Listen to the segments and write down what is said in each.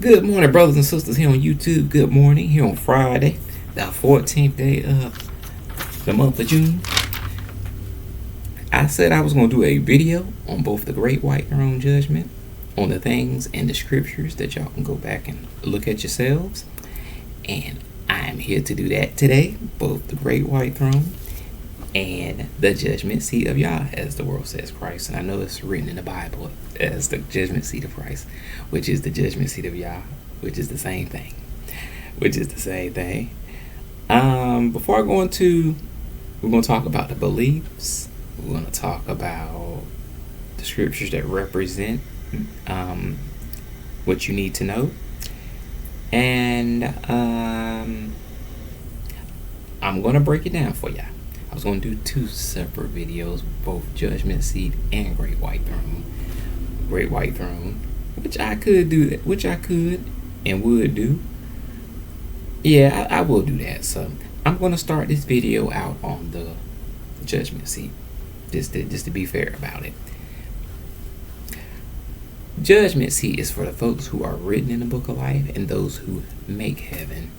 Good morning, brothers and sisters here on YouTube. Good morning here on Friday, the 14th day of the month of June. I said I was going to do a video on both the Great White Throne Judgment, on the things and the scriptures that y'all can go back and look at yourselves. And I am here to do that today, both the Great White Throne and the judgment seat of YAH, as the world says Christ. And I know it's written in the Bible as the judgment seat of Christ, which is the judgment seat of YAH, which is the same thing. Before I go into, we're going to talk about the beliefs. We're going to talk about the scriptures that represent what you need to know. And I'm going to break it down for you. I was going to do two separate videos, both Judgment Seat and Great White Throne. Great White Throne, which I could and would do. Yeah, I will do that. So I'm going to start this video out on the Judgment Seat, just to be fair about it. Judgment Seat is for the folks who are written in the Book of Life and those who make heaven.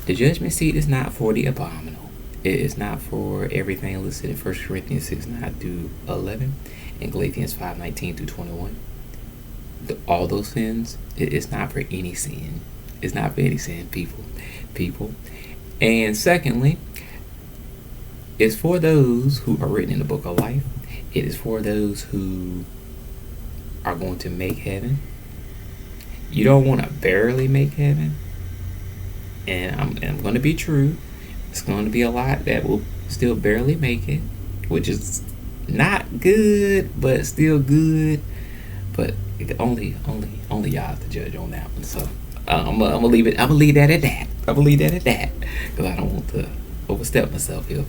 The Judgment Seat is not for the abominable. It is not for everything listed in 1 Corinthians 6:9 through 11 and Galatians 5:19 through 21. All those sins, it is not for any sin. It's not for any sin, people. And secondly, it's for those who are written in the Book of Life. It is for those who are going to make heaven. You don't want to barely make heaven. And I'm going to be true. It's going to be a lot that will still barely make it, which is not good, but still good. But only y'all to judge on that one. So I'm gonna leave it. I'm gonna leave that at that. Because I don't want to overstep myself here.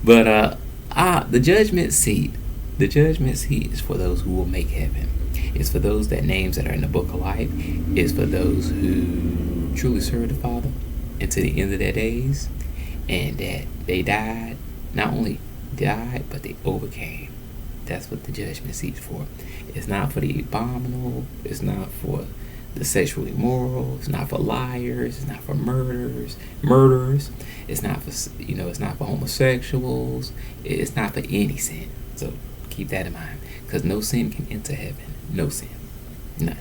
But the judgment seat. The judgment seat is for those who will make heaven. It's for those that names that are in the Book of Life. It's for those who truly serve the Father until the end of their days. And that they died, not only died, but they overcame. That's what the judgment seat is for. It's not for the abominable. It's not for the sexually immoral. It's not for liars. It's not for murderers. It's not for It's not for homosexuals. It's not for any sin. So keep that in mind, because no sin can enter heaven. No sin, none.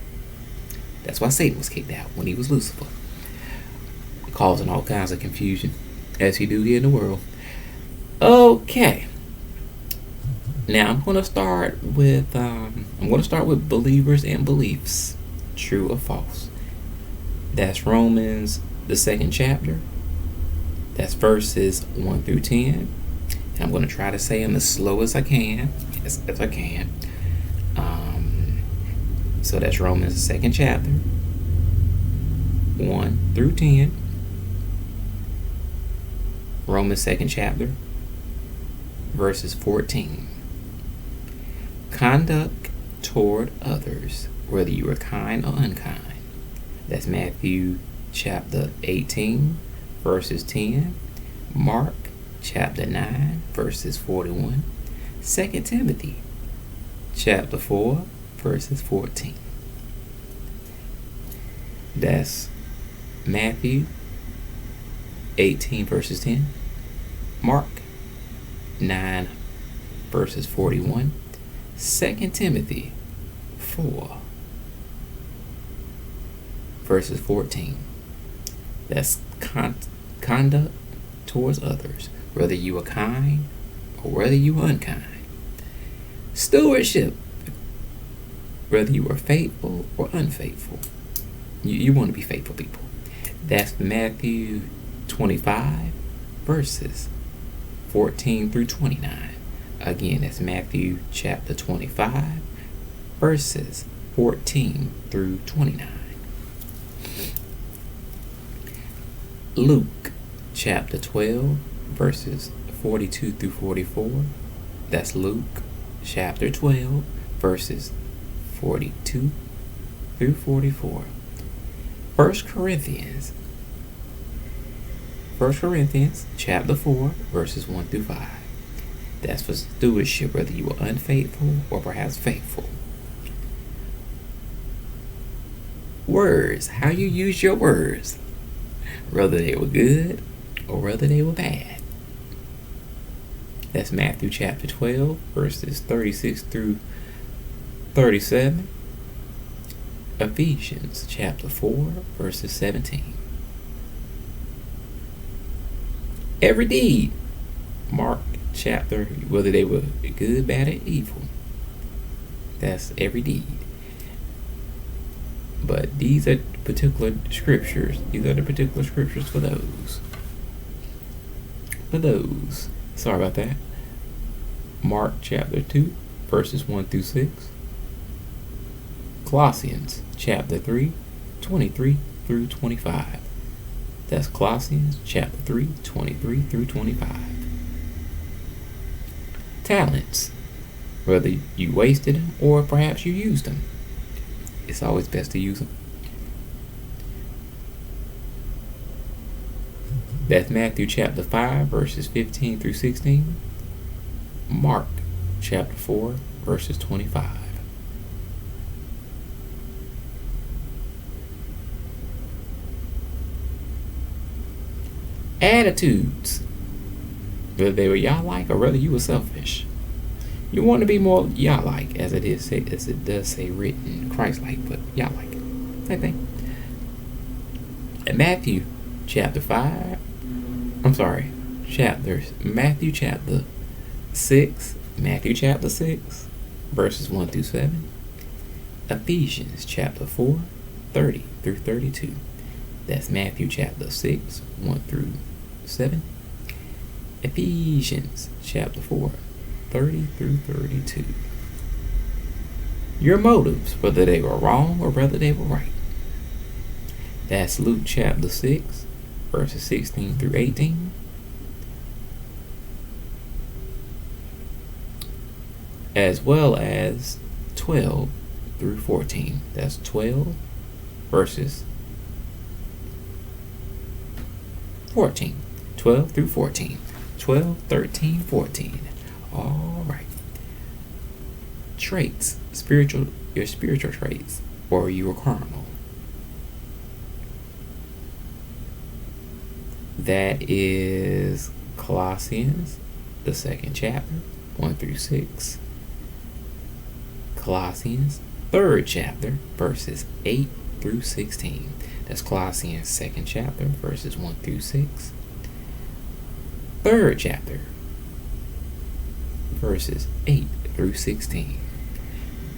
That's why Satan was kicked out when he was Lucifer, causing all kinds of confusion, as he do here in the world. Okay. Now I'm going to start with believers and beliefs, true or false. That's Romans, the 2nd chapter. That's verses 1 through 10. And I'm going to try to say them as slow as I can, as I can. So that's Romans, the 2nd chapter, 1 through 10. Romans 2nd chapter, verses 14. Conduct toward others, whether you are kind or unkind. That's Matthew chapter 18, verses 10. Mark chapter 9, verses 41. 2 Timothy chapter 4, verses 14. That's Matthew 18 verses 10, Mark 9 verses 41, 2 Timothy 4 verses 14. That's conduct towards others, whether you are kind or whether you are unkind. Stewardship, whether you are faithful or unfaithful. You want to be faithful people. That's Matthew 25 verses 14 through 29. Again, that's Matthew chapter 25 verses 14 through 29. Luke chapter 12 verses 42 through 44. That's Luke chapter 12 verses 42 through 44. 1 Corinthians chapter 4 verses 1 through 5. That's for stewardship, whether you are unfaithful or perhaps faithful. Words, how you use your words, whether they were good or whether they were bad. That's Matthew chapter 12, verses 36 through 37. Ephesians chapter 4, verses 17. Every deed, Mark chapter, whether they were good, bad, or evil. That's every deed. But these are particular scriptures. These are the particular scriptures for those. Sorry about that. Mark chapter 2, verses 1 through 6. Colossians chapter 3, 23 through 25. That's Colossians chapter 3, 23 through 25. Talents, whether you wasted them or perhaps you used them. It's always best to use them. That's Matthew chapter 5, verses 15 through 16. Mark chapter 4, verses 25. Attitudes, whether they were YAH-like or whether you were selfish. You want to be more YAH-like, as it does say written Christlike, but YAH-like. Same thing. And Matthew chapter 5. Matthew chapter 6. Matthew chapter 6, verses 1 through 7. Ephesians chapter 4, 30 through 32. That's Matthew chapter 6, 1 through 7. Ephesians chapter 4, 30 through 32. Your motives, whether they were wrong or whether they were right. That's Luke chapter 6, verses 16 through 18. As well as 12 through 14. That's 12 verses 14. 12 through 14. 12, 13, 14. All right. Traits. Your spiritual traits. Or your carnal. That is Colossians, the 2nd chapter, 1 through 6. Colossians, 3rd chapter, verses 8 through 16. That's Colossians 2nd chapter, verses 1 through 6. 3rd chapter, verses 8 through 16.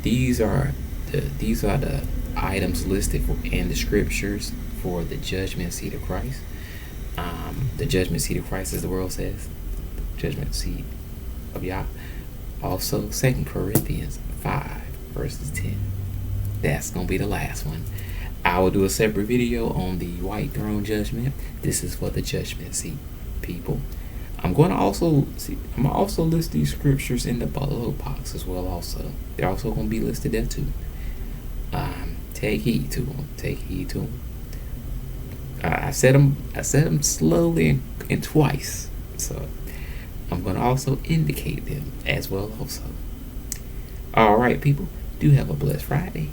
These are the items listed in the scriptures for the judgment seat of Christ. The judgment seat of Christ, as the world says. Judgment seat of YAH. Also, 2 Corinthians 5, verses 10. That's going to be the last one. I will do a separate video on the white throne judgment. This is for the judgment seat, people. I'm going to also list these scriptures in the below box as well. Also, they're also going to be listed there too. Take heed to them. Take heed to them. I said them slowly and twice, so I'm going to also indicate them as well. Also, all right, people. Do have a blessed Friday.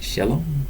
Shalom.